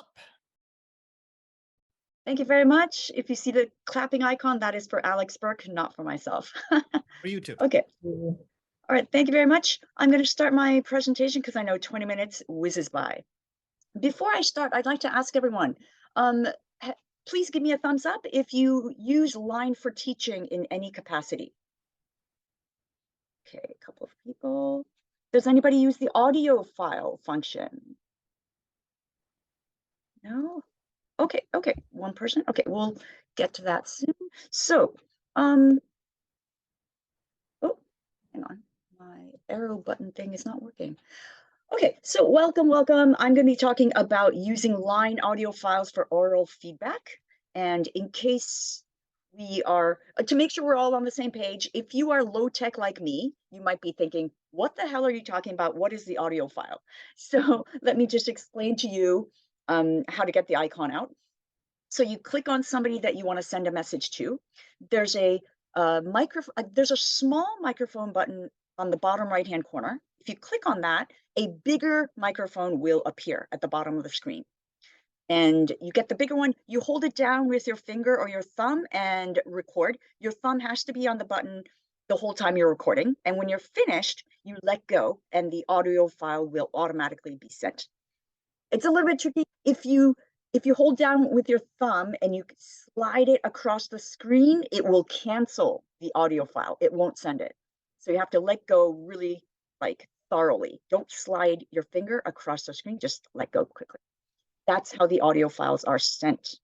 up. Thank you very much. If you see the clapping icon, that is for Alex Burke, not for myself. For you too. Okay. All right, thank you very much. I'm going to start my presentation because I know 20 minutes whizzes by. Before I start, I'd like to ask everyone, please give me a thumbs up if you use Line for teaching in any capacity. Okay, a couple of people. Does anybody use the audio file function? No? Okay, one person. Okay, we'll get to that soon. So, oh, hang on, my arrow button thing is not working. Okay, so welcome. I'm going to be talking about using Line audio files for oral feedback. And in case we are, to make sure we're all on the same page, if you are low tech like me, you might be thinking, what the hell are you talking about? What is the audio file? So let me just explain to you how to get the icon out. So you click on somebody that you want to send a message to. There's a there's a small microphone button on the bottom right-hand corner. If you click on that, a bigger microphone will appear at the bottom of the screen. And you get the bigger one, you hold it down with your finger or your thumb and record. Your thumb has to be on the button the whole time you're recording. And when you're finished, you let go and the audio file will automatically be sent. It's a little bit tricky. If you hold down with your thumb and you slide it across the screen, it will cancel the audio file. It won't send it. So you have to let go really thoroughly. Don't slide your finger across the screen, just let go quickly. That's how the audio files are sent.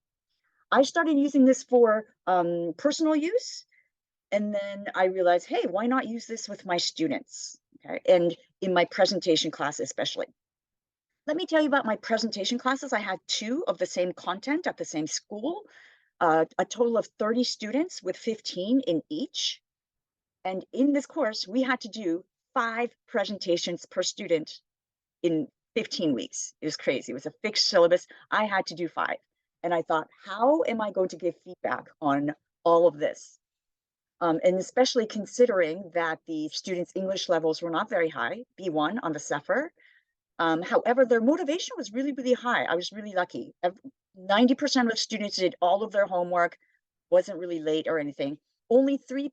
I started using this for personal use. And then I realized, hey, why not use this with my students? Okay, and in my presentation class especially. Let me tell you about my presentation classes. I had 2 of the same content at the same school, a total of 30 students with 15 in each. And in this course, we had to do 5 presentations per student in 15 weeks. It was crazy. It was a fixed syllabus. I had to do 5. And I thought, how am I going to give feedback on all of this? And especially considering that the students' English levels were not very high, B1 on the CEFR. However, their motivation was really, really high. I was really lucky. 90% of students did all of their homework, wasn't really late or anything. Only 3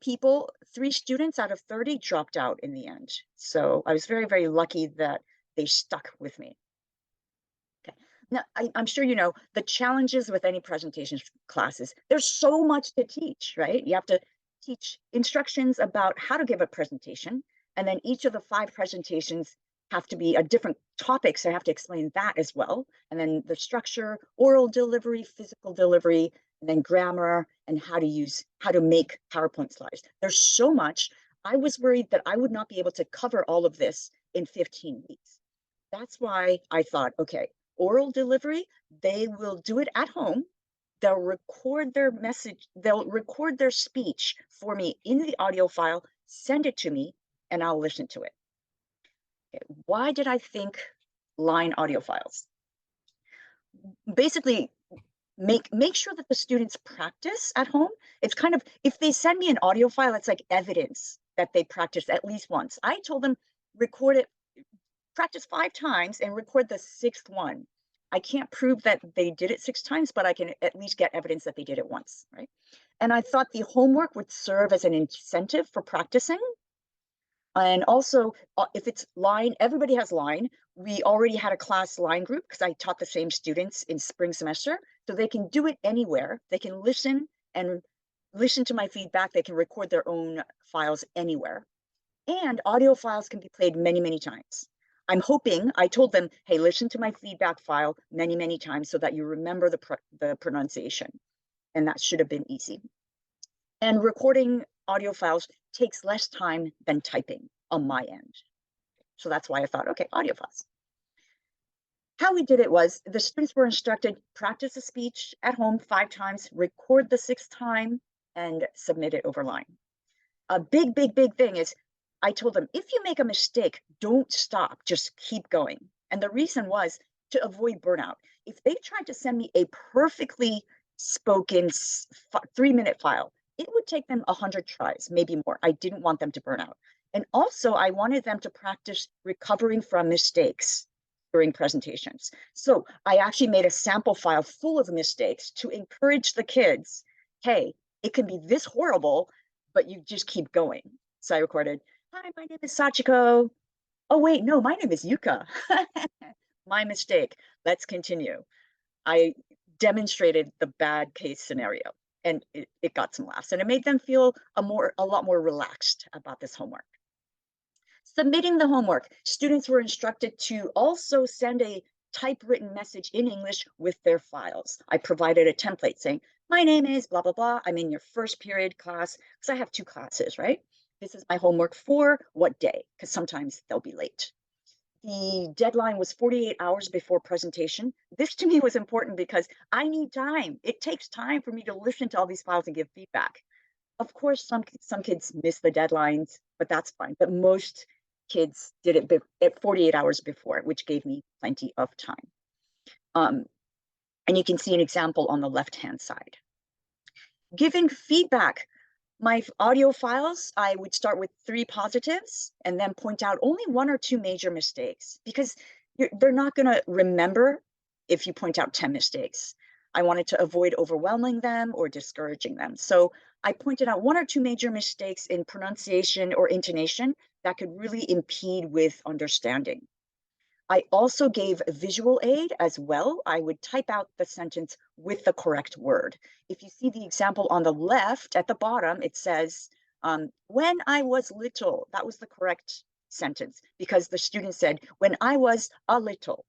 students out of 30 dropped out in the end. So I was very, very lucky that they stuck with me. Okay. Now, I'm sure you know the challenges with any presentation classes. There's so much to teach, right? You have to teach instructions about how to give a presentation, and then each of the 5 presentations have to be a different topic, so I have to explain that as well. And then the structure, oral delivery, physical delivery, and then grammar, and how to make PowerPoint slides. There's so much. I was worried that I would not be able to cover all of this in 15 weeks. That's why I thought, okay, oral delivery, they will do it at home. They'll record their message, they'll record their speech for me in the audio file, send it to me, and I'll listen to it. Why did I think Line audio files? Basically, make sure that the students practice at home. It's kind of, if they send me an audio file, it's like evidence that they practiced at least once. I told them, record it, practice 5 times and record the 6th one. I can't prove that they did it 6 times, but I can at least get evidence that they did it once, right? And I thought the homework would serve as an incentive for practicing. And also, if it's Line, everybody has Line. We already had a class Line group because I taught the same students in spring semester. So they can do it anywhere. They can listen to my feedback. They can record their own files anywhere. And audio files can be played many, many times. I'm hoping, I told them, hey, listen to my feedback file many, many times so that you remember the pronunciation. And that should have been easy. And recording audio files takes less time than typing on my end. So that's why I thought, okay, audio files. How we did it was the students were instructed, practice a speech at home 5 times, record the 6th time, and submit it over Line. A big thing is I told them, if you make a mistake, don't stop, just keep going. And the reason was to avoid burnout. If they tried to send me a perfectly spoken 3-minute file, it would take them 100 tries, maybe more. I didn't want them to burn out. And also I wanted them to practice recovering from mistakes. during presentations. So I actually made a sample file full of mistakes to encourage the kids, hey, it can be this horrible, but you just keep going. So I recorded, hi, my name is Sachiko. Oh, wait, no, my name is Yuka. My mistake. Let's continue. I demonstrated the bad case scenario, and it got some laughs, and it made them feel a lot more relaxed about this homework. Submitting the homework, students were instructed to also send a typewritten message in English with their files. I provided a template saying, my name is blah, blah, blah. I'm in your first period class, because I have 2 classes, right? This is my homework for what day? Because sometimes they'll be late. The deadline was 48 hours before presentation. This to me was important because I need time. It takes time for me to listen to all these files and give feedback. Of course, some kids miss the deadlines, but that's fine. But most kids did it at 48 hours before, which gave me plenty of time. And you can see an example on the left-hand side. Giving feedback. My audio files, I would start with 3 positives and then point out only 1 or 2 major mistakes, because they're not going to remember if you point out 10 mistakes. I wanted to avoid overwhelming them or discouraging them. So I pointed out 1 or 2 major mistakes in pronunciation or intonation that could really impede with understanding. I also gave a visual aid as well. I would type out the sentence with the correct word. If you see the example on the left at the bottom, it says, when I was little, that was the correct sentence, because the student said, when I was a little,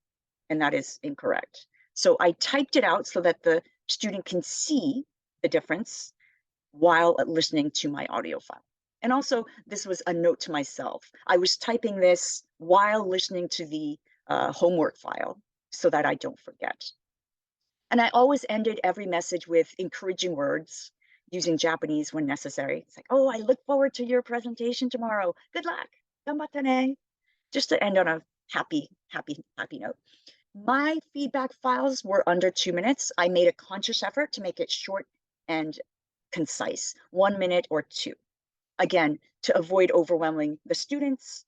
and that is incorrect. So I typed it out so that the student can see the difference while listening to my audio file. And also, this was a note to myself. I was typing this while listening to the homework file so that I don't forget. And I always ended every message with encouraging words using Japanese when necessary. It's like, oh, I look forward to your presentation tomorrow. Good luck. Ganbatta ne. Just to end on a happy note. My feedback files were under 2 minutes. I made a conscious effort to make it short and concise, 1 minute or 2. Again, to avoid overwhelming the students.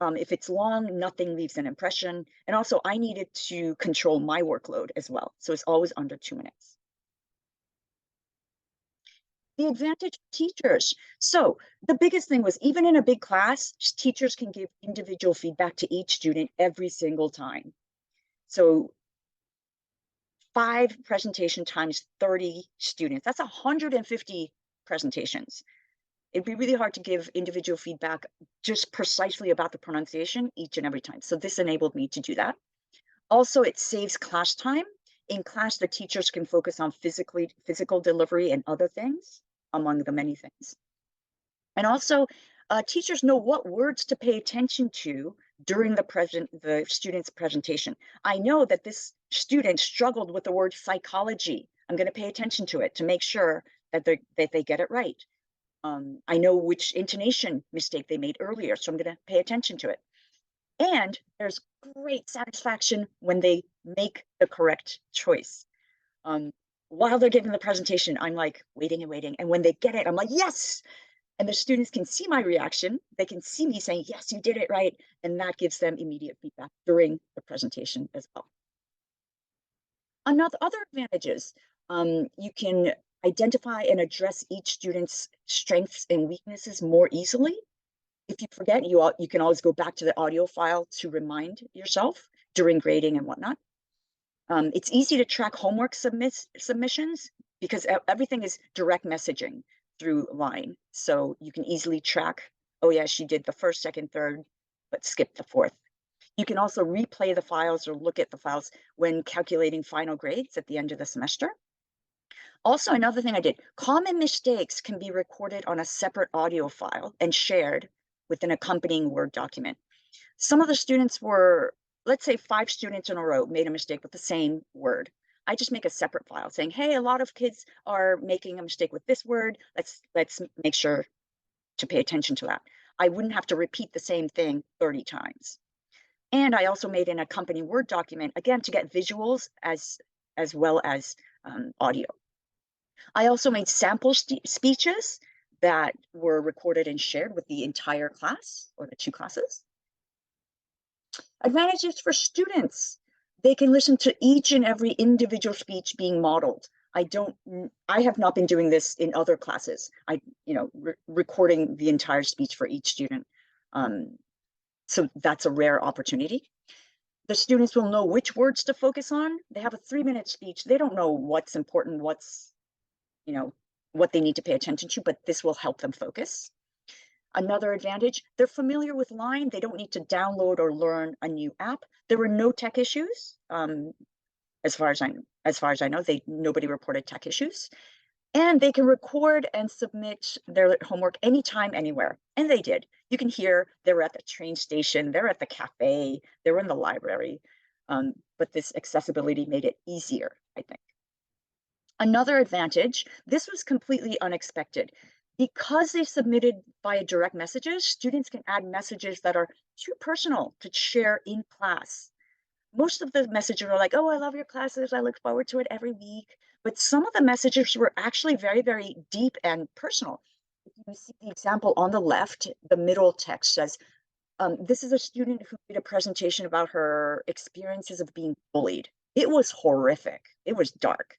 If it's long, nothing leaves an impression. And also, I needed to control my workload as well. So it's always under 2 minutes. The advantage of teachers. So the biggest thing was, even in a big class, teachers can give individual feedback to each student every single time. So 5 presentation times 30 students, that's 150 presentations. It'd be really hard to give individual feedback just precisely about the pronunciation each and every time. So this enabled me to do that. Also, it saves class time. In class, the teachers can focus on physical delivery and other things, among the many things. And also, teachers know what words to pay attention to during the student's presentation. I know that this student struggled with the word psychology. I'm going to pay attention to it to make sure that they get it right. I know which intonation mistake they made earlier, so I'm going to pay attention to it. And there's great satisfaction when they make the correct choice. While they're giving the presentation, I'm like waiting and waiting. And when they get it, I'm like, yes. And the students can see my reaction. They can see me saying, yes, you did it right. And that gives them immediate feedback during the presentation as well. Other advantages, you can identify and address each student's strengths and weaknesses more easily. If you forget, you can always go back to the audio file to remind yourself during grading and whatnot. It's easy to track homework submissions because everything is direct messaging through Line. So you can easily track, oh yeah, she did the first, second, third, but skipped the fourth. You can also replay the files or look at the files when calculating final grades at the end of the semester. Also, another thing I did, common mistakes can be recorded on a separate audio file and shared with an accompanying Word document. Some of the students were, let's say 5 students in a row made a mistake with the same word. I just make a separate file saying, hey, a lot of kids are making a mistake with this word. Let's make sure to pay attention to that. I wouldn't have to repeat the same thing 30 times. And I also made an accompanying Word document, again, to get visuals as well as audio. I also made sample speeches that were recorded and shared with the entire class or the 2 classes. Advantages for students. They can listen to each and every individual speech being modeled. I have not been doing this in other classes. Recording the entire speech for each student. So that's a rare opportunity. The students will know which words to focus on. They have a 3-minute speech. They don't know what's important, what they need to pay attention to, but this will help them focus. Another advantage, they're familiar with Line. They don't need to download or learn a new app. There were no tech issues. As far as I know, nobody reported tech issues. And they can record and submit their homework anytime, anywhere. And they did. You can hear they were at the train station, they're at the cafe, they were in the library. But this accessibility made it easier, I think. Another advantage, this was completely unexpected. Because they submitted via direct messages, students can add messages that are too personal to share in class. Most of the messages are like, oh, I love your classes. I look forward to it every week. But some of the messages were actually very, very deep and personal. If you see the example on the left, the middle text says, this is a student who did a presentation about her experiences of being bullied. It was horrific. It was dark.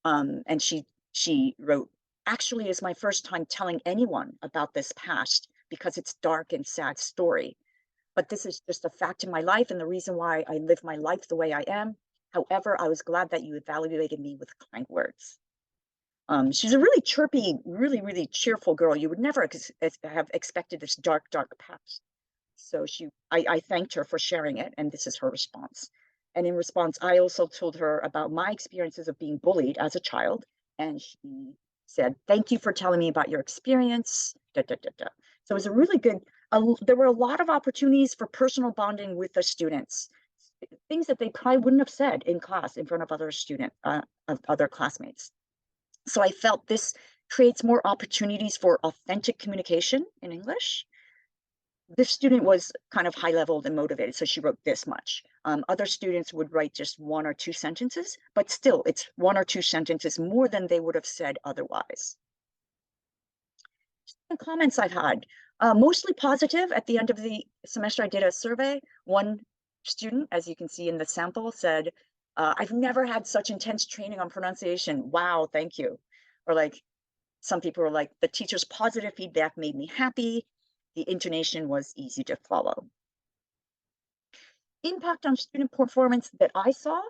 And she wrote, actually, it's my first time telling anyone about this past because it's dark and sad story. But this is just a fact in my life and the reason why I live my life the way I am. However, I was glad that you evaluated me with kind words. She's a really chirpy, really, really cheerful girl. You would never have expected this dark, dark past. So I thanked her for sharing it, and this is her response. And in response, I also told her about my experiences of being bullied as a child, and she said, "Thank you for telling me about your experience." Da, da, da, da. So it was a really good. There were a lot of opportunities for personal bonding with the students, things that they probably wouldn't have said in class in front of other classmates. So I felt this creates more opportunities for authentic communication in English. This student was kind of high level and motivated, so she wrote this much. Other students would write just 1 or 2 sentences, but still it's 1 or 2 sentences more than they would have said otherwise. The comments I've had, mostly positive. At the end of the semester, I did a survey. One student, as you can see in the sample, said, I've never had such intense training on pronunciation. Wow, thank you. Or like, some people were like, the teacher's positive feedback made me happy. The intonation was easy to follow. Impact on student performance that I saw.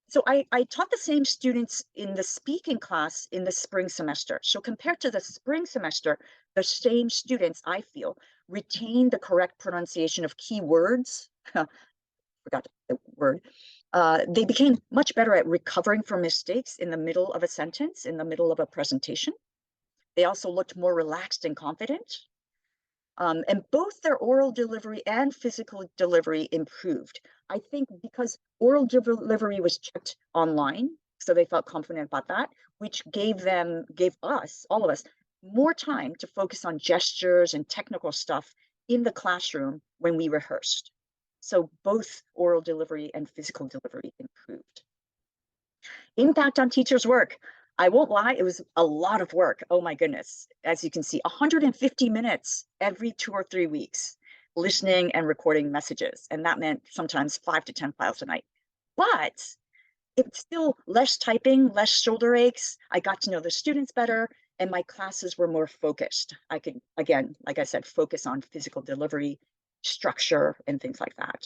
So I taught the same students in the speaking class in the spring semester. So compared to the spring semester, the same students, I feel, retained the correct pronunciation of key words. Forgot the word. They became much better at recovering from mistakes in the middle of a sentence, in the middle of a presentation. They also looked more relaxed and confident. And both their oral delivery and physical delivery improved. I think because oral delivery was checked online, so they felt confident about that, which gave us, all of us, more time to focus on gestures and technical stuff in the classroom when we rehearsed. So both oral delivery and physical delivery improved. Impact on teachers' work. I won't lie, it was a lot of work. Oh my goodness. As you can see, 150 minutes every 2 or 3 weeks, listening and recording messages. And that meant sometimes 5 to 10 files a night. But it's still less typing, less shoulder aches. I got to know the students better, and my classes were more focused. I could, again, like I said, focus on physical delivery, structure, and things like that.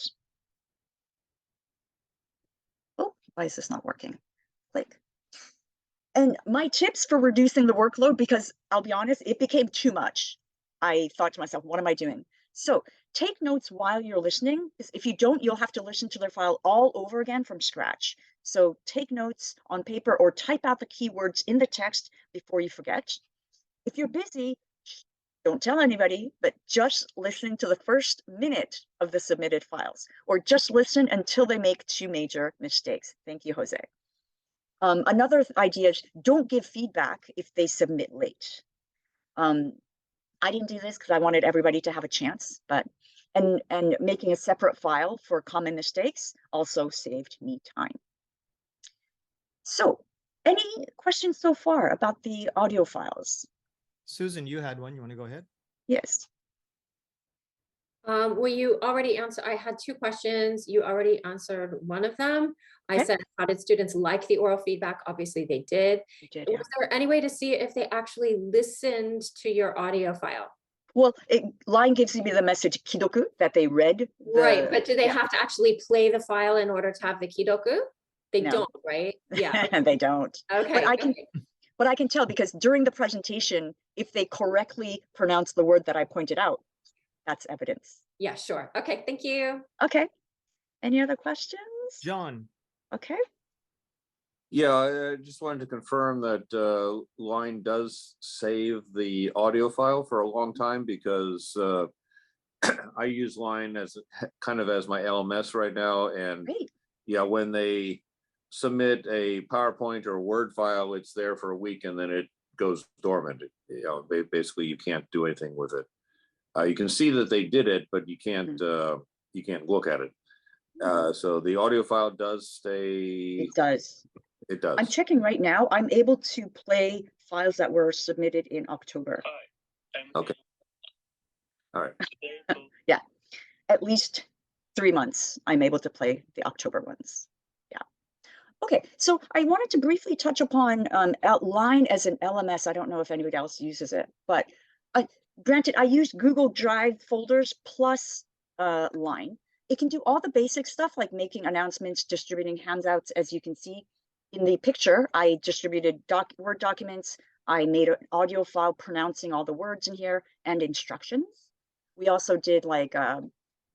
Oh, why is this not working? Click. And my tips for reducing the workload, because I'll be honest, it became too much. I thought to myself, what am I doing? So take notes while you're listening, because if you don't, you'll have to listen to their file all over again from scratch. So take notes on paper or type out the keywords in the text before you forget. If you're busy, don't tell anybody, but just listen to the first minute of the submitted files, or just listen until they make 2 major mistakes. Thank you, Jose. Another idea is don't give feedback if they submit late. I didn't do this because I wanted everybody to have a chance, but and making a separate file for common mistakes also saved me time. So, any questions so far about the audio files? Susan, you had one. You want to go ahead? Yes. Well, you already answered. I had two questions. You already answered one of them. I Okay. said, how did students like the oral feedback? Obviously, they did. You did, yeah. Was there any way to see if they actually listened to your audio file? Well, Line gives me the message kidoku that they read. Right, but do they have to actually play the file in order to have the kidoku? They No. don't, right? Yeah. Okay. They don't. Okay. But I can tell because during the presentation, if they correctly pronounce the word that I pointed out, that's evidence. Yeah, sure. Okay, thank you. Okay. Any other questions? John. Okay. Yeah, I just wanted to confirm that Line does save the audio file for a long time because I use Line as kind of as my LMS right now. And Great. yeah, when they submit a PowerPoint or a Word file, it's there for a week and then it goes dormant. You know, basically you can't do anything with it. You can see that they did it, but you can't look at it. So the audio file does stay. It does. It does. I'm checking right now. I'm able to play files that were submitted in October. Okay. All right. Yeah. At least 3 months, I'm able to play the October ones. Yeah. Okay. So I wanted to briefly touch upon Line as an LMS. I don't know if anybody else uses it, but granted, I used Google Drive folders plus Line. It can do all the basic stuff like making announcements, distributing handouts, as you can see. In the picture, I distributed Word documents. I made an audio file pronouncing all the words in here and instructions. We also did like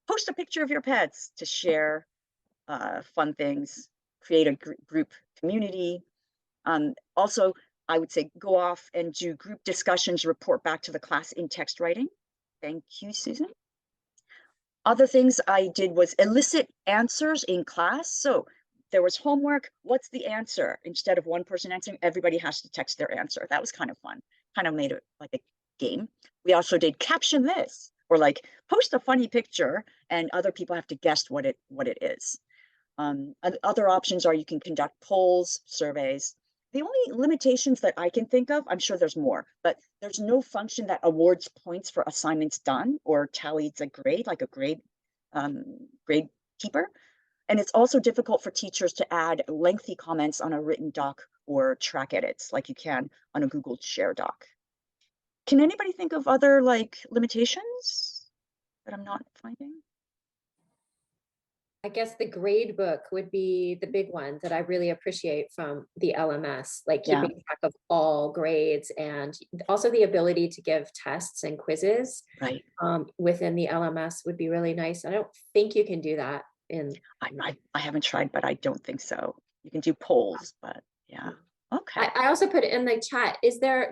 post a picture of your pets to share fun things, create a group community. Also, I would say go off and do group discussions, report back to the class in text writing. Thank you, Susan. Other things I did was elicit answers in class. So there was homework. What's the answer? Instead of one person answering, everybody has to text their answer. That was kind of fun. Kind of made it like a game. We also did caption this, or like post a funny picture, and other people have to guess what it is. Other options are you can conduct polls, surveys. The only limitations that I can think of, I'm sure there's more, but there's no function that awards points for assignments done or tallies a grade, like a grade keeper. And it's also difficult for teachers to add lengthy comments on a written doc or track edits like you can on a Google Share doc. Can anybody think of other like limitations that I'm not finding? I guess the grade book would be the big one that I really appreciate from the LMS, like keeping track of all grades and also the ability to give tests and quizzes within the LMS would be really nice. I don't think you can do that in. I haven't tried, but I don't think so. You can do polls, but yeah. Okay. I also put it in the chat.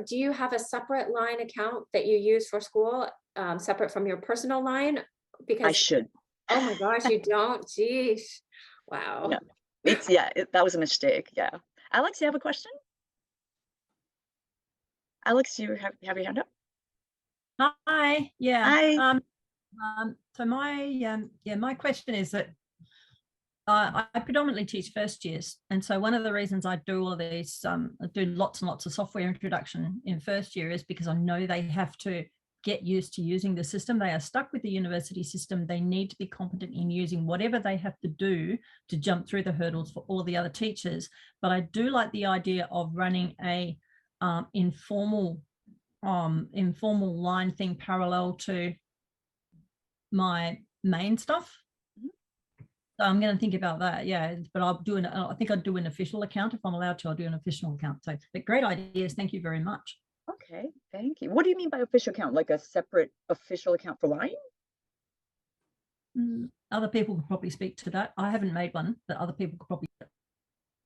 Do you have a separate Line account that you use for school, separate from your personal Line? Because I should. Oh my gosh, you don't? Geez. Wow. No, that was a mistake. Yeah. Alex, you have a question? Alex, you have your hand up? Hi. Yeah. Hi. So my question is that I predominantly teach first years. And so one of the reasons I do all of these, I do lots and lots of software introduction in first year is because I know they have to get used to using the system. They are stuck with the university system. They need to be competent in using whatever they have to do to jump through the hurdles for all of the other teachers. But I do like the idea of running a informal Line thing parallel to my main stuff. So I'm going to think about that. Yeah, but I think I'd do an official account if I'm allowed to. I'll do an official account. So, but great ideas. Thank you very much. Okay, thank you. What do you mean by official account? Like a separate official account for Line? Other people could probably speak to that. I haven't made one, but other people could probably.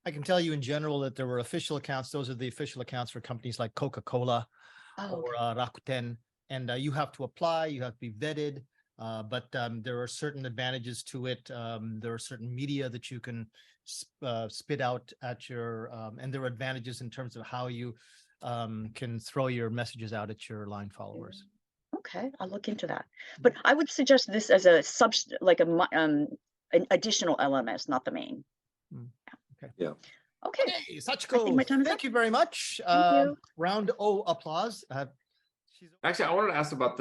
I can tell you in general that there were official accounts. Those are the official accounts for companies like Coca-Cola or Rakuten. And you have to apply, you have to be vetted. But there are certain advantages to it. There are certain media that you can spit out at your, and there are advantages in terms of how you can throw your messages out at your Line followers. Okay, I'll look into that. But I would suggest this as a an additional LMS, not the main. Okay. Yeah. Okay. Hey, Sachiko, thank you very much. Thank you. Round O applause. Actually, I wanted to ask about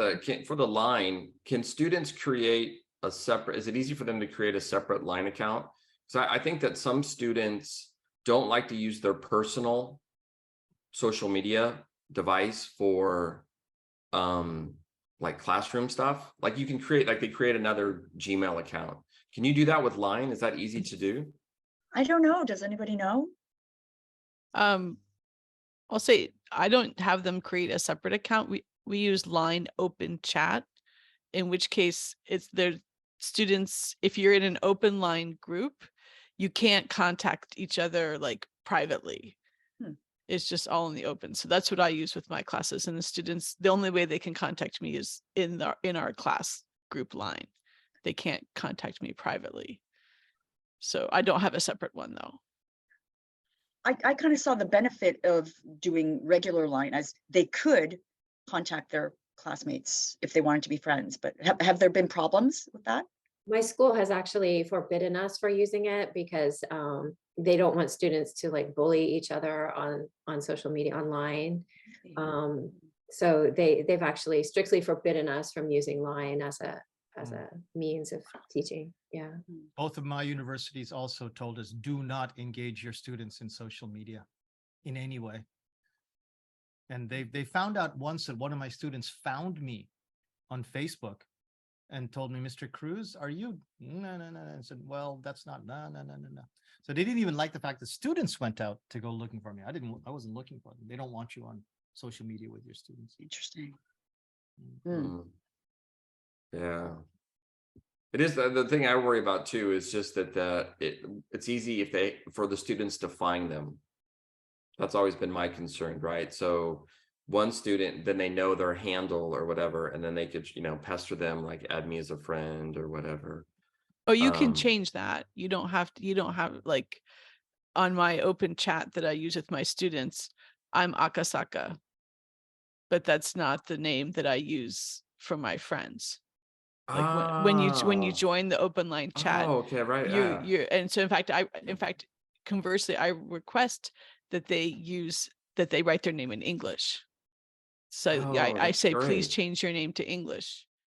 for the line, can students create a separate, is it easy for them to create a separate line account? So I think that some students don't like to use their personal social media device for like classroom stuff. Like you can create, like they create another Gmail account. Can you do that with Line? Is that easy to do? I don't know. Does anybody know? I'll say I don't have them create a separate account. We use Line Open Chat, in which case it's their students. If you're in an open line group, you can't contact each other like privately. It's just all in the open. So that's what I use with my classes, and the students, the only way they can contact me is in our class group line. They can't contact me privately. So I don't have a separate one though. I kind of saw the benefit of doing regular Line, as they could contact their classmates if they wanted to be friends, but have there been problems with that? My school has actually forbidden us for using it because they don't want students to like bully each other on social media online. So they've actually strictly forbidden us from using Line as a means of teaching. Yeah. Both of my universities also told us, do not engage your students in social media in any way. And they found out once that one of my students found me on Facebook and told me, Mr. Cruz, are you? No. I said, well, that's not, no. So they didn't even like the fact that students went out to go looking for me. I wasn't looking for them. They don't want you on social media with your students. Interesting. Yeah. It is the thing I worry about too, is just that it's easy for the students to find them. That's always been my concern, right? So one student, then they know their handle or whatever, and then they could, pester them, like add me as a friend or whatever. Oh, you can change that. You don't have like on my open chat that I use with my students, I'm Akasaka, but that's not the name that I use for my friends. Like when you join the open line chat, okay, right. you and so in fact, conversely, I request that they write their name in English. So I say, please change your name to English.